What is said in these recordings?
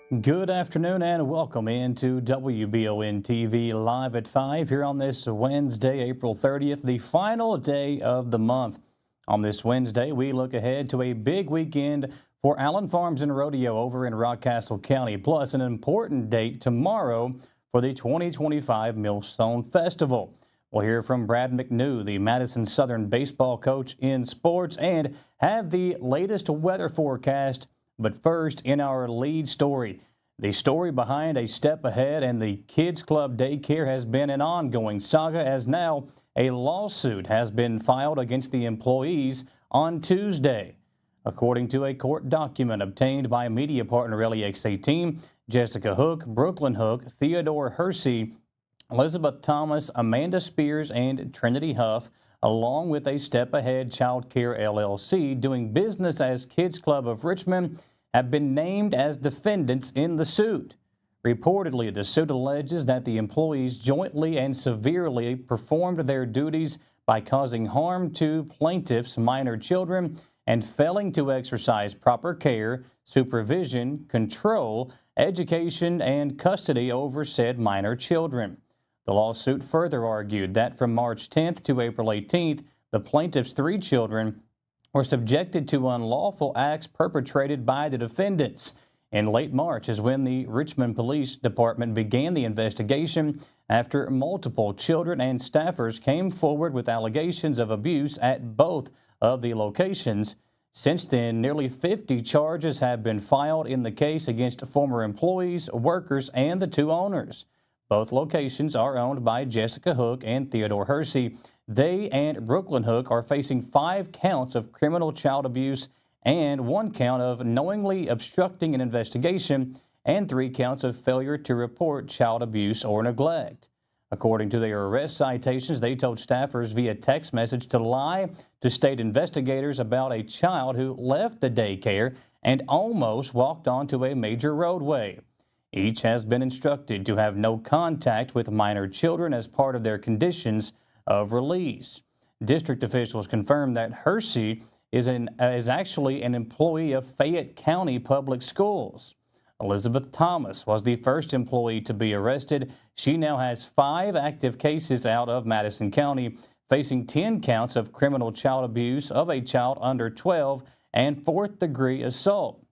Good afternoon and welcome into WBON TV Live at 5 here on this Wednesday, April 30th, the final day of the month. On this Wednesday, we look ahead to a big weekend for Allen Farms and Rodeo over in Rockcastle County, plus an important date tomorrow for the 2025 Millstone Festival. We'll hear from Brad McNew, the Madison Southern baseball coach in sports, and have the latest weather forecast. But first, in our lead story, the story behind A Step Ahead and the Kids Club daycare has been an ongoing saga, as now a lawsuit has been filed against the employees on Tuesday. According to a court document obtained by media partner LEX18, Jessica Hook, Brooklyn Hook, Theodore Hersey, Elizabeth Thomas, Amanda Spears, and Trinity Huff, along with A Step Ahead Child Care LLC, doing business as Kids Club of Richmond, have been named as defendants in the suit. Reportedly, the suit alleges that the employees jointly and severely performed their duties by causing harm to plaintiffs' minor children and failing to exercise proper care, supervision, control, education, and custody over said minor children. The lawsuit further argued that from March 10th to April 18th, the plaintiff's 3 children were subjected to unlawful acts perpetrated by the defendants. In late March is when the Richmond Police Department began the investigation after multiple children and staffers came forward with allegations of abuse at both of the locations. Since then, nearly 50 charges have been filed in the case against former employees, workers, and the 2 owners. Both locations are owned by Jessica Hook and Theodore Hersey. They and Brooklyn Hook are facing 5 counts of criminal child abuse and 1 count of knowingly obstructing an investigation and 3 counts of failure to report child abuse or neglect. According to their arrest citations, they told staffers via text message to lie to state investigators about a child who left the daycare and almost walked onto a major roadway. Each has been instructed to have no contact with minor children as part of their conditions of release. District officials confirmed that Hersey is actually an employee of Fayette County Public Schools. Elizabeth Thomas was the first employee to be arrested. She now has 5 active cases out of Madison County, facing 10 counts of criminal child abuse of a child under 12 and 4th-degree assault.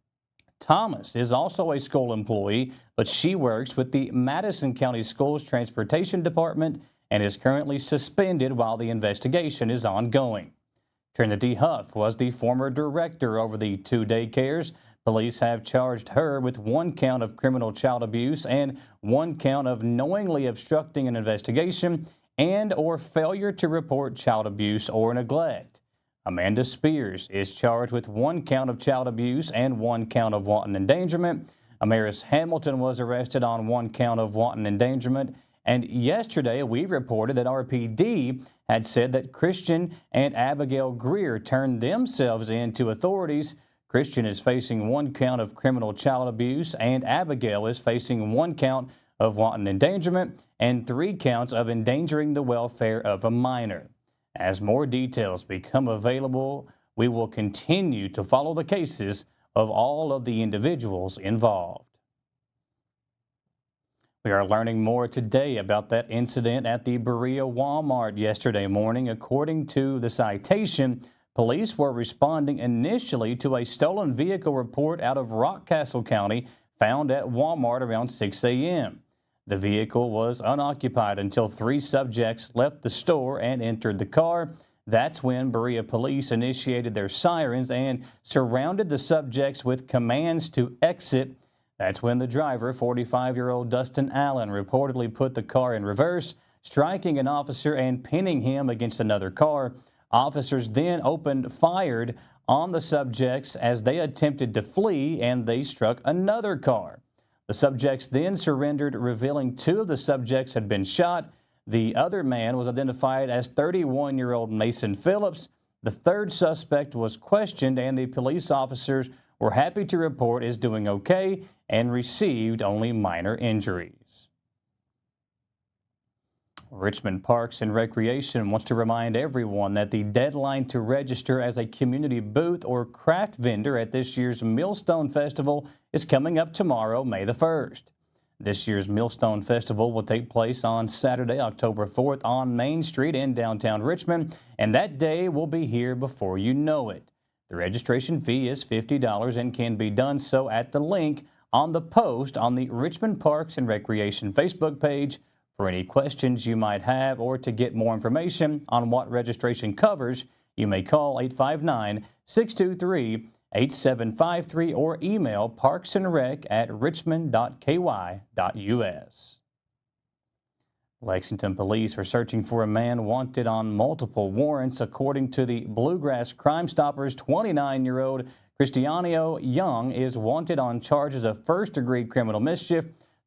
Thomas is also a school employee, but she works with the Madison County Schools Transportation Department and is currently suspended while the investigation is ongoing. Trinity Huff was the former director over the 2 daycares. Police have charged her with 1 count of criminal child abuse and 1 count of knowingly obstructing an investigation and or failure to report child abuse or neglect. Amanda Spears is charged with 1 count of child abuse and 1 count of wanton endangerment. Amaris Hamilton was arrested on 1 count of wanton endangerment. And yesterday, we reported that RPD had said that Christian and Abigail Greer turned themselves in to authorities. Christian is facing 1 count of criminal child abuse, and Abigail is facing 1 count of wanton endangerment and 3 counts of endangering the welfare of a minor. As more details become available, we will continue to follow the cases of all of the individuals involved. We are learning more today about that incident at the Berea Walmart yesterday morning. According to the citation, police were responding initially to a stolen vehicle report out of Rockcastle County found at Walmart around 6 a.m. The vehicle was unoccupied until 3 subjects left the store and entered the car. That's when Berea Police initiated their sirens and surrounded the subjects with commands to exit. That's when the driver, 45-year-old Dustin Allen, reportedly put the car in reverse, striking an officer and pinning him against another car. Officers then fired on the subjects as they attempted to flee, and they struck another car. The subjects then surrendered, revealing 2 of the subjects had been shot. The other man was identified as 31-year-old Mason Phillips. The 3rd suspect was questioned, and the police officers were happy to report is doing okay and received only minor injuries. Richmond Parks and Recreation wants to remind everyone that the deadline to register as a community booth or craft vendor at this year's Millstone Festival is coming up tomorrow, May the 1st. This year's Millstone Festival will take place on Saturday, October 4th on Main Street in downtown Richmond, and that day will be here before you know it. The registration fee is $50 and can be done so at the link on the post on the Richmond Parks and Recreation Facebook page. For any questions you might have or to get more information on what registration covers, you may call 859-623-8753 or email parksandrec@richmond.ky.us. Lexington Police are searching for a man wanted on multiple warrants. According to the Bluegrass Crime Stoppers, 29-year-old Cristiano Young is wanted on charges of first-degree criminal mischief,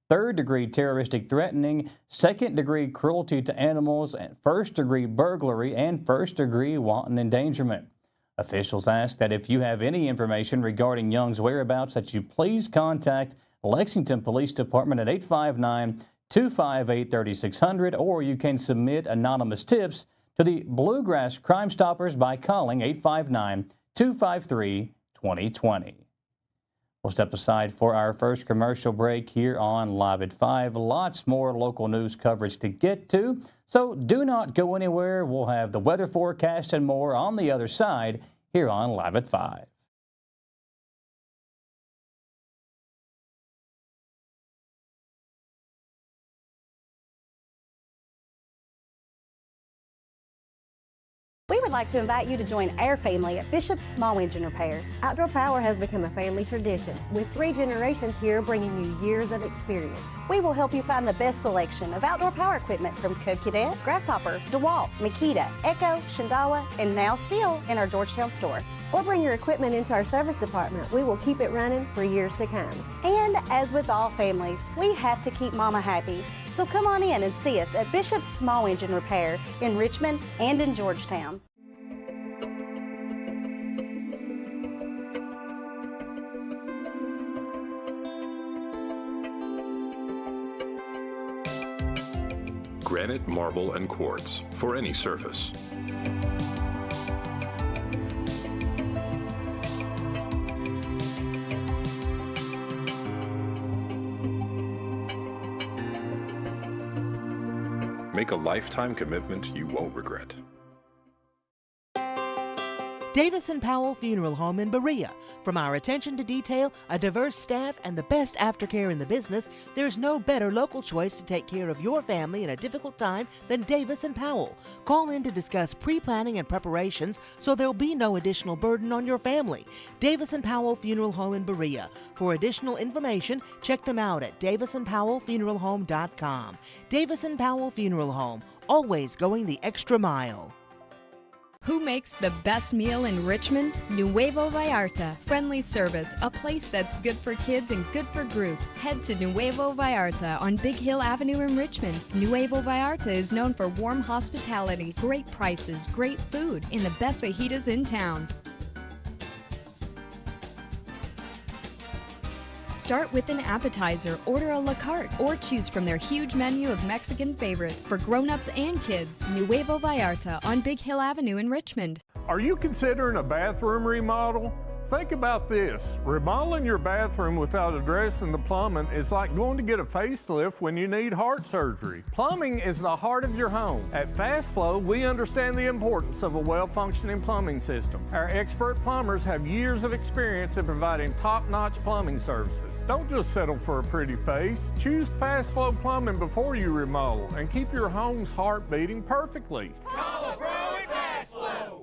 third-degree terroristic threatening, second-degree cruelty to animals, and first-degree burglary, and first-degree wanton endangerment. Officials ask that if you have any information regarding Young's whereabouts, that you please contact Lexington Police Department at 859-258-3600, or you can submit anonymous tips to the Bluegrass Crime Stoppers by calling 859-253-2020. We'll step aside for our first commercial break here on Live at 5. Lots more local news coverage to get to, so do not go anywhere. We'll have the weather forecast and more on the other side here on Live at 5. We would like to invite you to join our family at Bishop's Small Engine Repair. Outdoor Power has become a family tradition, with 3 generations here bringing you years of experience. We will help you find the best selection of outdoor power equipment from Code Cadet, Grasshopper, DeWalt, Makita, Echo, Shindawa, and now still in our Georgetown store. Or bring your equipment into our service department. We will keep it running for years to come. And as with all families, we have to keep Mama happy. So come on in and see us at Bishop's Small Engine Repair in Richmond and in Georgetown. Granite, marble, and quartz for any surface. Make a lifetime commitment you won't regret. Davis & Powell Funeral Home in Berea. From our attention to detail, a diverse staff, and the best aftercare in the business, there's no better local choice to take care of your family in a difficult time than Davis & Powell. Call in to discuss pre-planning and preparations so there'll be no additional burden on your family. Davis & Powell Funeral Home in Berea. For additional information, check them out at davisandpowellfuneralhome.com. Davis & Powell Funeral Home, always going the extra mile. Who makes the best meal in Richmond? Nuevo Vallarta. Friendly service, a place that's good for kids and good for groups. Head to Nuevo Vallarta on Big Hill Avenue in Richmond. Nuevo Vallarta is known for warm hospitality, great prices, great food, and the best fajitas in town. Start with an appetizer, order a la carte, or choose from their huge menu of Mexican favorites for grown-ups and kids. Nuevo Vallarta on Big Hill Avenue in Richmond. Are you considering a bathroom remodel? Think about this. Remodeling your bathroom without addressing the plumbing is like going to get a facelift when you need heart surgery. Plumbing is the heart of your home. At Fast Flow, we understand the importance of a well-functioning plumbing system. Our expert plumbers have years of experience in providing top-notch plumbing services. Don't just settle for a pretty face. Choose Fast Flow Plumbing before you remodel and keep your home's heart beating perfectly. Call a pro at Fast Flow.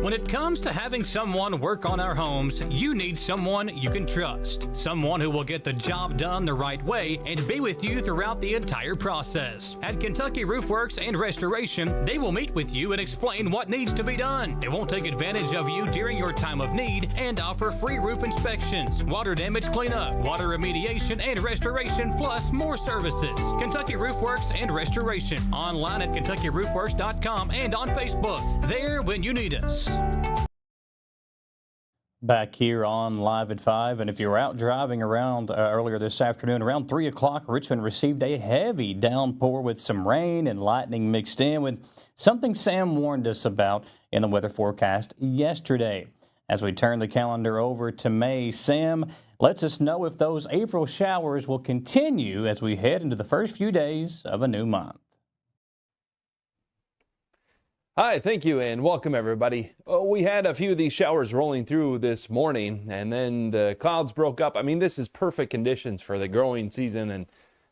When it comes to having someone work on our homes, you need someone you can trust. Someone who will get the job done the right way and be with you throughout the entire process. At Kentucky Roof Works and Restoration, they will meet with you and explain what needs to be done. They won't take advantage of you during your time of need and offer free roof inspections, water damage cleanup, water remediation, and restoration, plus more services. Kentucky Roof Works and Restoration. Online at KentuckyRoofWorks.com and on Facebook. There when you need us. Back here on Live at 5, and if you were out driving around earlier this afternoon, around 3 o'clock, Richmond received a heavy downpour with some rain and lightning mixed in with something Sam warned us about in the weather forecast yesterday. As we turn the calendar over to May, Sam lets us know if those April showers will continue as we head into the first few days of a new month. Hi, thank you, and welcome everybody. We had a few of these showers rolling through this morning, and then the clouds broke up. I mean, this is perfect conditions for the growing season,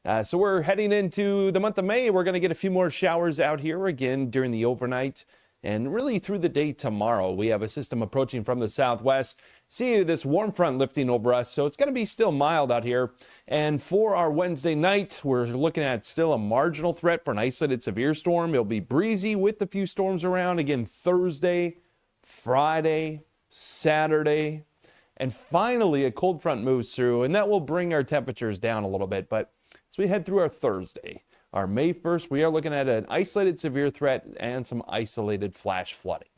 and so we're heading into the month of May. We're going to get a few more showers out here again during the overnight and really through the day tomorrow. We have a system approaching from the southwest. See this warm front lifting over us, so it's going to be still mild out here. And for our Wednesday night, we're looking at still a marginal threat for an isolated severe storm. It'll be breezy with a few storms around again Thursday, Friday, Saturday, and finally a cold front moves through, and that will bring our temperatures down a little bit. But as we head through our Thursday, our May 1st, we are looking at an isolated severe threat and some isolated flash flooding.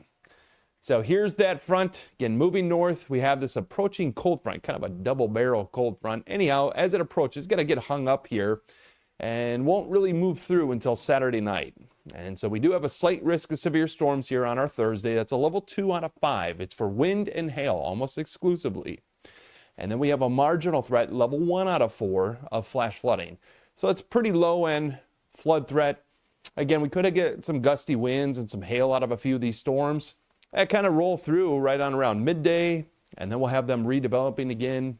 So here's that front, again, moving north. We have this approaching cold front, kind of a double barrel cold front. Anyhow, as it approaches, it's going to get hung up here and won't really move through until Saturday night. And so we do have a slight risk of severe storms here on our Thursday. That's a level 2 out of 5. It's for wind and hail almost exclusively. And then we have a marginal threat, level 1 out of 4 of flash flooding. So it's pretty low end flood threat. Again, we could get some gusty winds and some hail out of a few of these storms. That kind of roll through right on around midday, and then we'll have them redeveloping again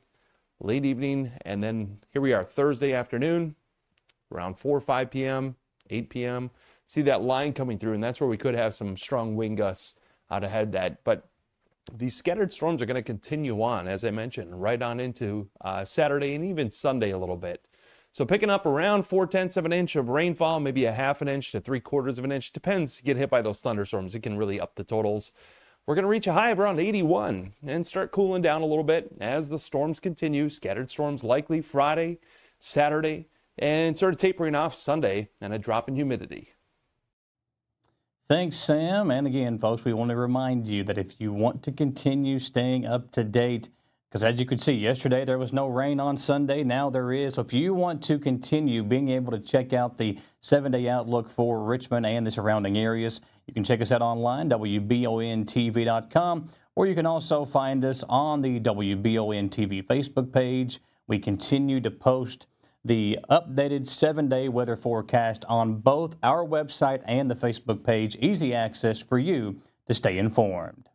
late evening, and then here we are Thursday afternoon around 4 or 5 p.m., 8 p.m. See that line coming through, and that's where we could have some strong wind gusts out ahead of that. But these scattered storms are going to continue on, as I mentioned, right on into Saturday and even Sunday a little bit. So picking up around 4/10 of an inch of rainfall, maybe a 1/2 inch to 3/4 of an inch. Depends, get hit by those thunderstorms. It can really up the totals. We're going to reach a high of around 81 and start cooling down a little bit as the storms continue. Scattered storms likely Friday, Saturday, and sort of tapering off Sunday, and a drop in humidity. Thanks, Sam. And again, folks, we want to remind you that if you want to continue staying up to date, because as you could see yesterday, there was no rain on Sunday. Now there is. So if you want to continue being able to check out the 7-day outlook for Richmond and the surrounding areas, you can check us out online, WBONTV.com, or you can also find us on the WBON TV Facebook page. We continue to post the updated 7-day weather forecast on both our website and the Facebook page. Easy access for you to stay informed.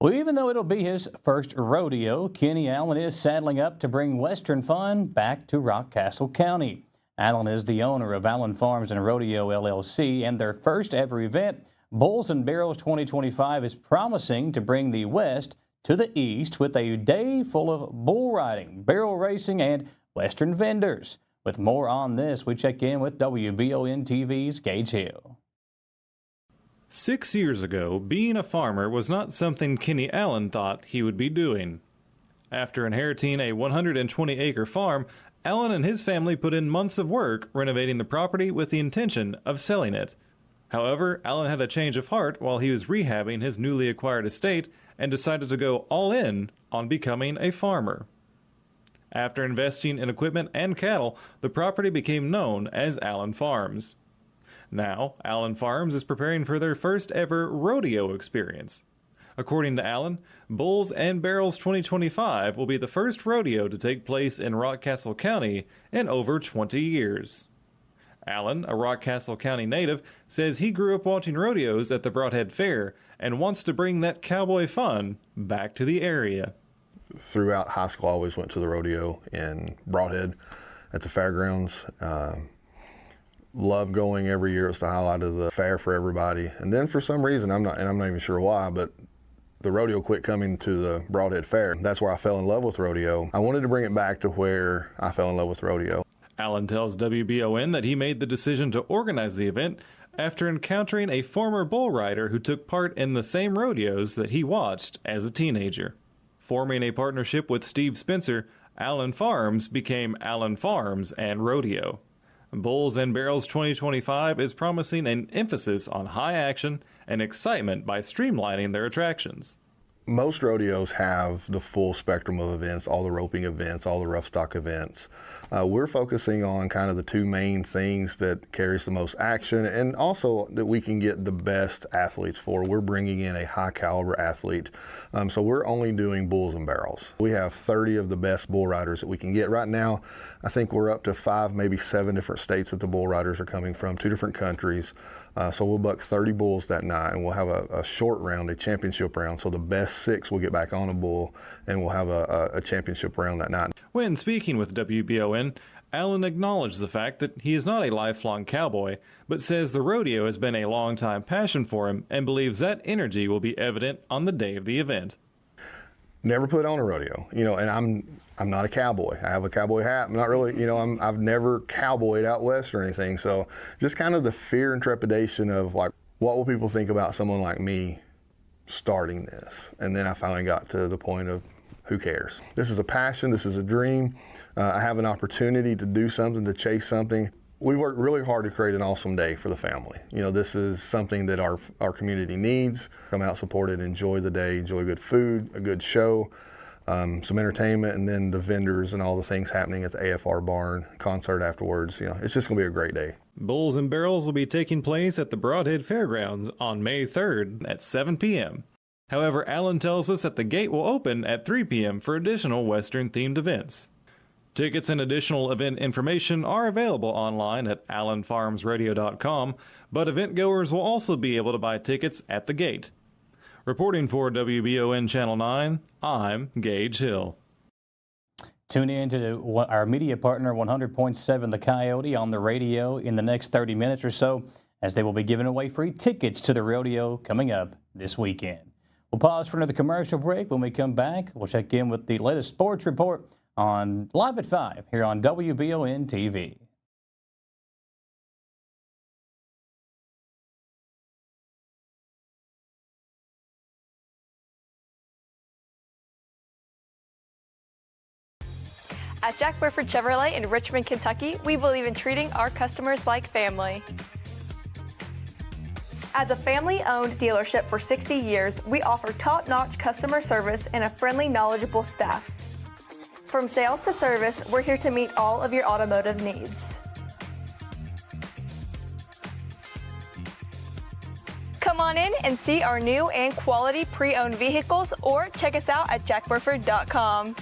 Well, even though it'll be his first rodeo, Kenny Allen is saddling up to bring Western fun back to Rockcastle County. Allen is the owner of Allen Farms and Rodeo LLC, and their first ever event, Bulls and Barrels 2025, is promising to bring the West to the East with a day full of bull riding, barrel racing, and Western vendors. With more on this, we check in with WBON TV's Gage Hill. 6 years ago, being a farmer was not something Kenny Allen thought he would be doing. After inheriting a 120-acre farm, Allen and his family put in months of work renovating the property with the intention of selling it. However, Allen had a change of heart while he was rehabbing his newly acquired estate and decided to go all in on becoming a farmer. After investing in equipment and cattle, the property became known as Allen Farms. Now, Allen Farms is preparing for their first ever rodeo experience. According to Allen, Bulls and Barrels 2025 will be the first rodeo to take place in Rockcastle County in over 20 years. Allen, a Rockcastle County native, says he grew up watching rodeos at the Broadhead Fair and wants to bring that cowboy fun back to the area. Throughout high school, I always went to the rodeo in Broadhead at the fairgrounds. Love going every year. It's the highlight of the fair for everybody. And then for some reason, I'm not even sure why, but the rodeo quit coming to the Broadhead Fair. That's where I fell in love with rodeo. I wanted to bring it back to where I fell in love with rodeo. Allen tells WBON that he made the decision to organize the event after encountering a former bull rider who took part in the same rodeos that he watched as a teenager. Forming a partnership with Steve Spencer, Allen Farms became Allen Farms and Rodeo. Bulls and Barrels 2025 is promising an emphasis on high action and excitement by streamlining their attractions. Most rodeos have the full spectrum of events, all the roping events, all the rough stock events. We're focusing on kind of the two main things that carries the most action and also that we can get the best athletes for. We're bringing in a high caliber athlete. So we're only doing bulls and barrels. We have 30 of the best bull riders that we can get. Right now, I think we're up to 5, maybe 7 different states that the bull riders are coming from, 2 different countries. So we'll buck 30 bulls that night, and we'll have a short round, a championship round. So the best 6 will get back on a bull, and we'll have a championship round that night. When speaking with WBON, Allen acknowledged the fact that he is not a lifelong cowboy, but says the rodeo has been a long-time passion for him and believes that energy will be evident on the day of the event. Never put on a rodeo, and I'm not a cowboy. I have a cowboy hat. I'm not really, I've never cowboyed out west or anything. So just kind of the fear and trepidation of like, what will people think about someone like me starting this? And then I finally got to the point of who cares? This is a passion. This is a dream. I have an opportunity to do something, to chase something. We worked really hard to create an awesome day for the family. This is something that our community needs. Come out, support it, enjoy the day, enjoy good food, a good show, some entertainment, and then the vendors and all the things happening at the AFR barn, concert afterwards. It's just going to be a great day. Bulls and Barrels will be taking place at the Broadhead Fairgrounds on May 3rd at 7 p.m. However, Allen tells us that the gate will open at 3 p.m. for additional Western-themed events. Tickets and additional event information are available online at allenfarmsradio.com, but event goers will also be able to buy tickets at the gate. Reporting for WBON Channel 9, I'm Gage Hill. Tune in to our media partner 100.7 The Coyote on the radio in the next 30 minutes or so, as they will be giving away free tickets to the rodeo coming up this weekend. We'll pause for another commercial break. When we come back, we'll check in with the latest sports report on Live at 5 here on WBON TV. At Jack Burford Chevrolet in Richmond, Kentucky, we believe in treating our customers like family. As a family-owned dealership for 60 years, we offer top-notch customer service and a friendly, knowledgeable staff. From sales to service, we're here to meet all of your automotive needs. Come on in and see our new and quality pre-owned vehicles, or check us out at jackburford.com.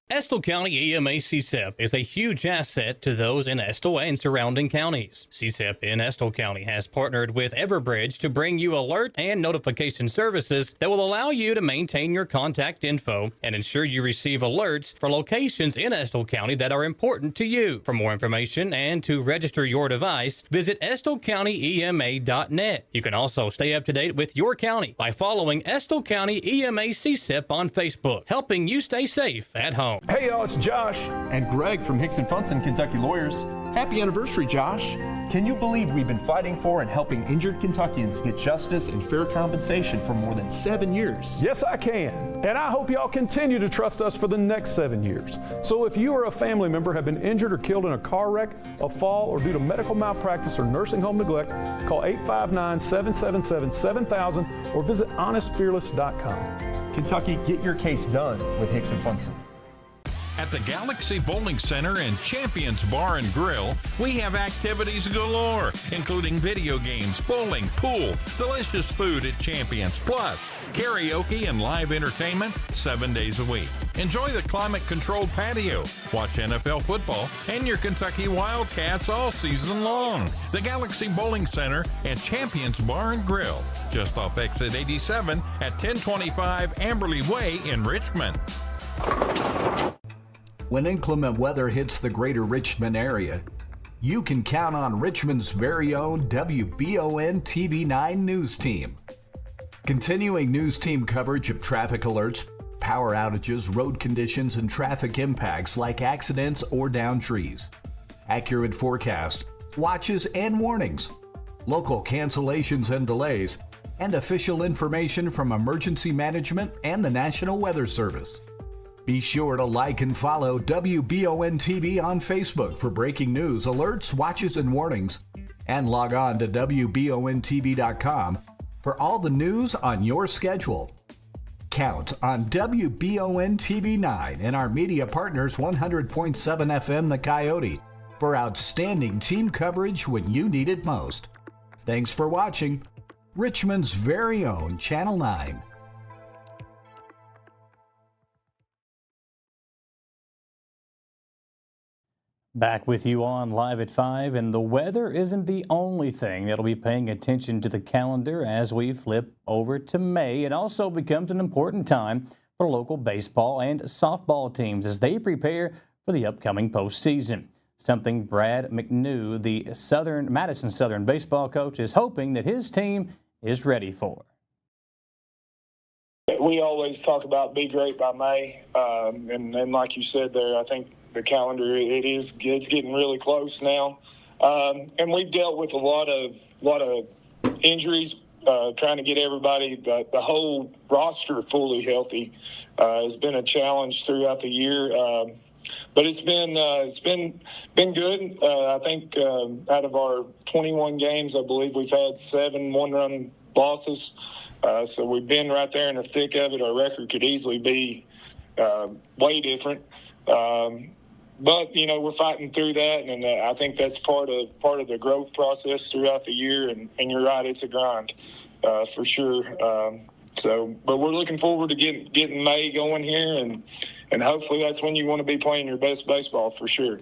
Estill County EMA CSEP is a huge asset to those in Estill and surrounding counties. CSEP in Estill County has partnered with Everbridge to bring you alert and notification services that will allow you to maintain your contact info and ensure you receive alerts for locations in Estill County that are important to you. For more information and to register your device, visit EstillCountyEMA.net. You can also stay up to date with your county by following Estill County EMA CSEP on Facebook, helping you stay safe at home. Hey y'all, it's Josh. And Greg from Hicks & Funson, Kentucky Lawyers. Happy anniversary, Josh. Can you believe we've been fighting for and helping injured Kentuckians get justice and fair compensation for more than 7 years? Yes, I can. And I hope y'all continue to trust us for the next 7 years. So if you or a family member have been injured or killed in a car wreck, a fall, or due to medical malpractice or nursing home neglect, call 859-777-7000 or visit honestfearless.com. Kentucky, get your case done with Hicks & Funson. At the Galaxy Bowling Center and Champions Bar and Grill, we have activities galore, including video games, bowling, pool, delicious food at Champions, plus karaoke and live entertainment 7 days a week. Enjoy the climate-controlled patio, watch NFL football, and your Kentucky Wildcats all season long. The Galaxy Bowling Center and Champions Bar and Grill, just off exit 87 at 1025 Amberley Way in Richmond. When inclement weather hits the greater Richmond area, you can count on Richmond's very own WBON TV9 News Team. Continuing news team coverage of traffic alerts, power outages, road conditions, and traffic impacts like accidents or downed trees. Accurate forecast, watches and warnings, local cancellations and delays, and official information from emergency management and the National Weather Service. Be sure to like and follow WBON TV on Facebook for breaking news, alerts, watches, and warnings. And log on to WBONTV.com for all the news on your schedule. count on WBON TV 9 and our media partners 100.7 FM The Coyote for outstanding team coverage when you need it most. Thanks for watching Richmond's very own Channel 9. Back with you on Live at 5, and the weather isn't the only thing that'll be paying attention to the calendar as we flip over to May. It also becomes an important time for local baseball and softball teams as they prepare for the upcoming postseason. Something Brad McNew, the Madison Southern baseball coach, is hoping that his team is ready for. We always talk about be great by May, and like you said there, I think the calendar it's getting really close now, and we've dealt with a lot of injuries, trying to get everybody the whole roster fully healthy has been a challenge throughout the year, but it's been good. I think out of our 21 games, I believe we've had 7 one-run losses, so we've been right there in the thick of it. Our record could easily be way different. But, you know, we're fighting through that, and I think that's part of the growth process throughout the year, and you're right, it's a grind for sure. But we're looking forward to getting May going here, and hopefully that's when you want to be playing your best baseball for sure.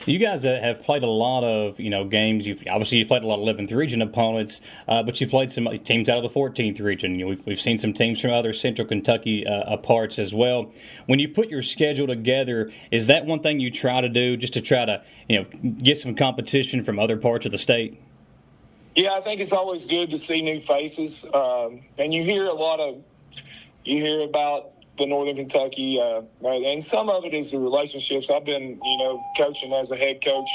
You guys have played a lot of, games. You've played a lot of 11th region opponents, but you played some teams out of the 14th region. We've seen some teams from other Central Kentucky parts as well. When you put your schedule together, is that one thing you try to do, just to try to, get some competition from other parts of the state? Yeah, I think it's always good to see new faces, and you hear about the Northern Kentucky, and some of it is the relationships. I've been, coaching as a head coach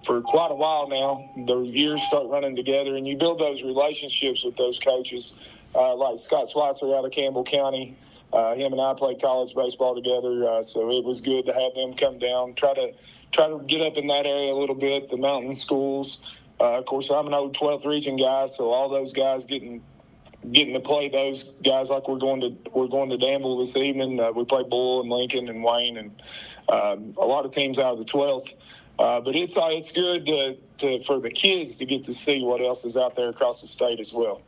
for quite a while now. The years start running together, and you build those relationships with those coaches, like Scott Schweitzer out of Campbell County. Him and I played college baseball together, so it was good to have them come down, try to get up in that area a little bit, the mountain schools. Of course, I'm an old 12th region guy, so all those guys getting to play those guys, like we're going to Danville this evening. We play Bull and Lincoln and Wayne and a lot of teams out of the 12th. But it's good for the kids to get to see what else is out there across the state as well.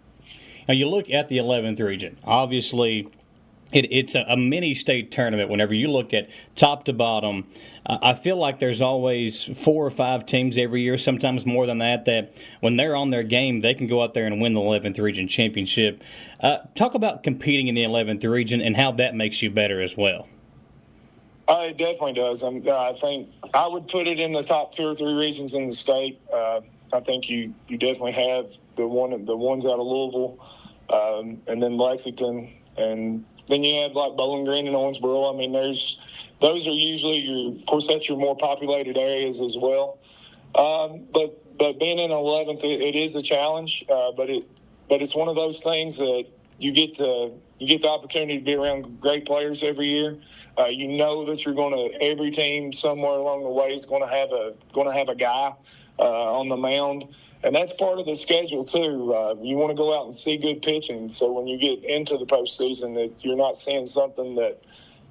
Now you look at the 11th region. Obviously, it's a mini state tournament. Whenever you look at top to bottom, I feel like there's always 4 or 5 teams every year, sometimes more than that when they're on their game, they can go out there and win the 11th region championship. Talk about competing in the 11th region and how that makes you better as well. It definitely does. I think I would put it in the top 2 or 3 regions in the state. I think you definitely have the ones out of Louisville, and then Lexington, and then you have like Bowling Green and Owensboro. I mean, those are usually of course, that's your more populated areas as well. But being in 11th, it is a challenge. But it's one of those things that you get the opportunity to be around great players every year. You know that every team somewhere along the way is going to have a guy on the mound. And that's part of the schedule, too. You want to go out and see good pitching. So when you get into the postseason, that you're not seeing something that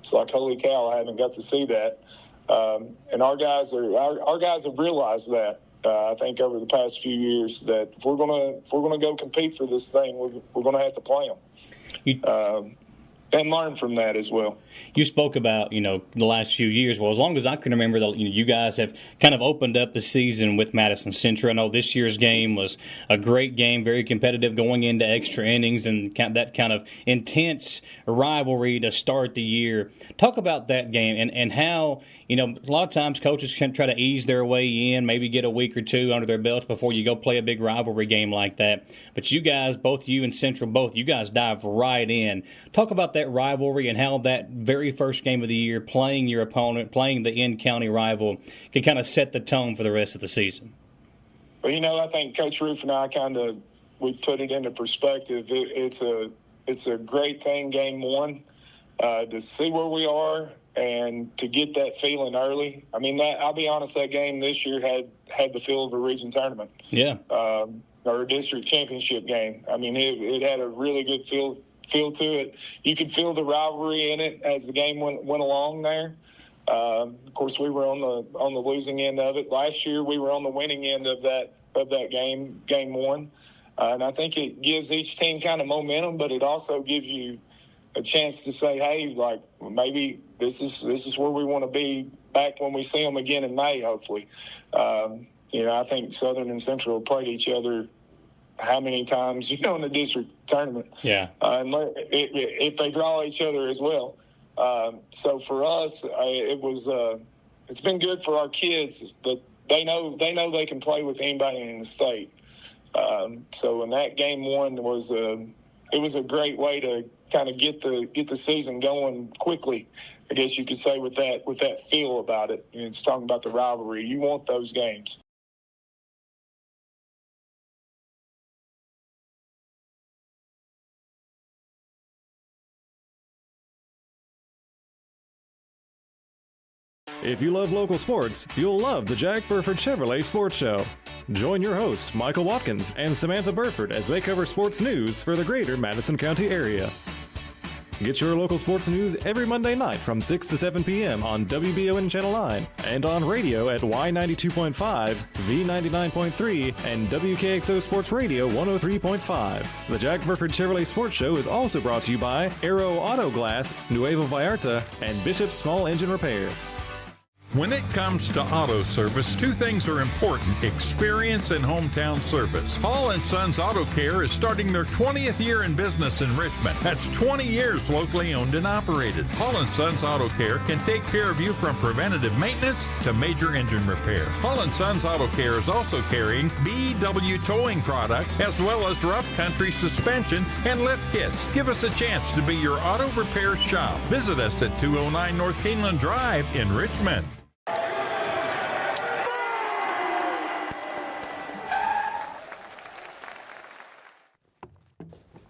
it's like, holy cow, I haven't got to see that. And our guys have realized that. I think over the past few years that if we're gonna go compete for this thing, we're gonna have to play them. And learn from that as well. You spoke about, the last few years. Well, as long as I can remember, you guys have kind of opened up the season with Madison Central. I know this year's game was a great game, very competitive, going into extra innings, and that kind of intense rivalry to start the year. Talk about that game and how, a lot of times coaches can try to ease their way in, maybe get a week or 2 under their belts before you go play a big rivalry game like that. But you guys, both you and Central, you guys dive right in. Talk about that rivalry and how that very first game of the year, playing your opponent, playing the in-county rival, can kind of set the tone for the rest of the season. Well, I think Coach Roof and I we put it into perspective. It's a great thing, game 1, to see where we are and to get that feeling early. I mean, I'll be honest, that game this year had the feel of a region tournament. Yeah. Or a district championship game. I mean, it had a really good feel feel to it. You could feel the rivalry in it as the game went along there. Of course, we were on the losing end of it. Last year, we were on the winning end of that game one. And I think it gives each team kind of momentum, but it also gives you a chance to say, hey, like, maybe this is where we want to be back when we see them again in May, hopefully. I think Southern and Central played each other how many times, in the district tournament. Yeah. And if they draw each other as well. So for us, it's been good for our kids that they know they can play with anybody in the state. So in that game one was a great way to kind of get the season going quickly, I guess you could say, with that feel about it. It's talking about the rivalry. You want those games. If you love local sports, you'll love the Jack Burford Chevrolet Sports Show. Join your host, Michael Watkins, and Samantha Burford as they cover sports news for the greater Madison County area. Get your local sports news every Monday night from 6 to 7 p.m. on WBON Channel 9 and on radio at Y92.5, V99.3, and WKXO Sports Radio 103.5. The Jack Burford Chevrolet Sports Show is also brought to you by Aero Auto Glass, Nuevo Vallarta, and Bishop's Small Engine Repair. When it comes to auto service, two things are important: experience and hometown service. Hall & Sons Auto Care is starting their 20th year in business in Richmond. That's 20 years locally owned and operated. Hall & Sons Auto Care can take care of you from preventative maintenance to major engine repair. Hall & Sons Auto Care is also carrying BW towing products as well as rough country suspension and lift kits. Give us a chance to be your auto repair shop. Visit us at 209 North Keeneland Drive in Richmond.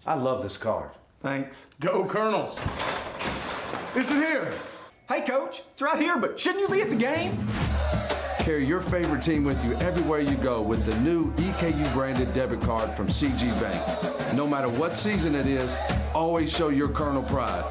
I love this card. Thanks. Go Colonels. Is it here? Hey, Coach, it's right here, but shouldn't you be at the game? Carry your favorite team with you everywhere you go with the new EKU branded debit card from CG Bank. No matter what season it is, always show your Colonel pride.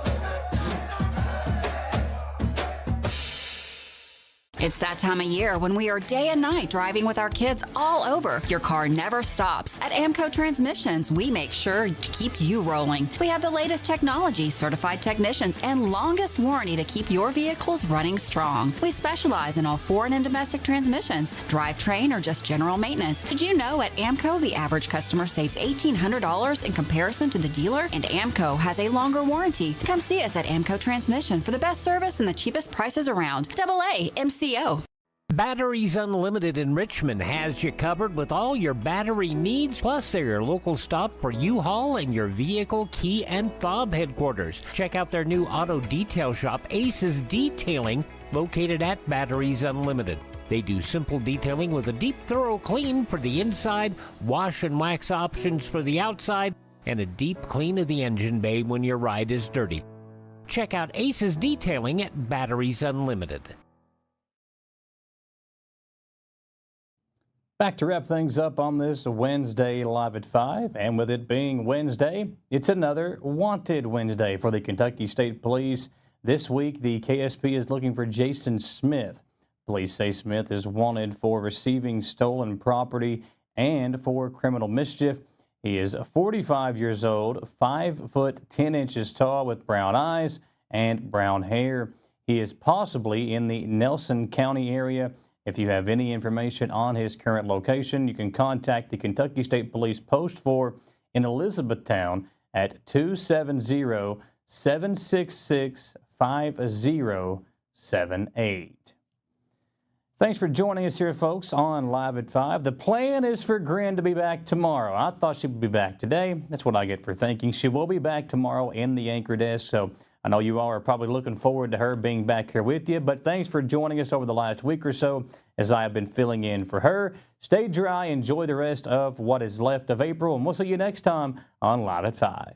It's that time of year when we are day and night driving with our kids all over. Your car never stops. At AMCO Transmissions, we make sure to keep you rolling. We have the latest technology, certified technicians, and longest warranty to keep your vehicles running strong. We specialize in all foreign and domestic transmissions, drivetrain, or just general maintenance. Did you know at AMCO the average customer saves $1,800 in comparison to the dealer? And AMCO has a longer warranty. Come see us at AMCO Transmission for the best service and the cheapest prices around. AA MCO. Batteries Unlimited in Richmond has you covered with all your battery needs, plus they're your local stop for U-Haul and your vehicle key and fob headquarters. Check out their new auto detail shop, Aces Detailing, located at Batteries Unlimited. They do simple detailing with a deep, thorough clean for the inside, wash and wax options for the outside, and a deep clean of the engine bay when your ride is dirty. Check out Aces Detailing at Batteries Unlimited. Back to wrap things up on this Wednesday live at 5, and with it being Wednesday, it's another Wanted Wednesday for the Kentucky State Police. This week, the KSP is looking for Jason Smith. Police say Smith is wanted for receiving stolen property and for criminal mischief. He is 45 years old, 5 foot 10 inches tall with brown eyes and brown hair. He is possibly in the Nelson County area. If you have any information on his current location, you can contact the Kentucky State Police Post 4 in Elizabethtown at 270-766-5078. Thanks for joining us here, folks, on Live at 5. The plan is for Grin to be back tomorrow. I thought she would be back today. That's what I get for thinking. She will be back tomorrow in the anchor desk, so I know you all are probably looking forward to her being back here with you, but thanks for joining us over the last week or so as I have been filling in for her. Stay dry, enjoy the rest of what is left of April, and we'll see you next time on Live at 5.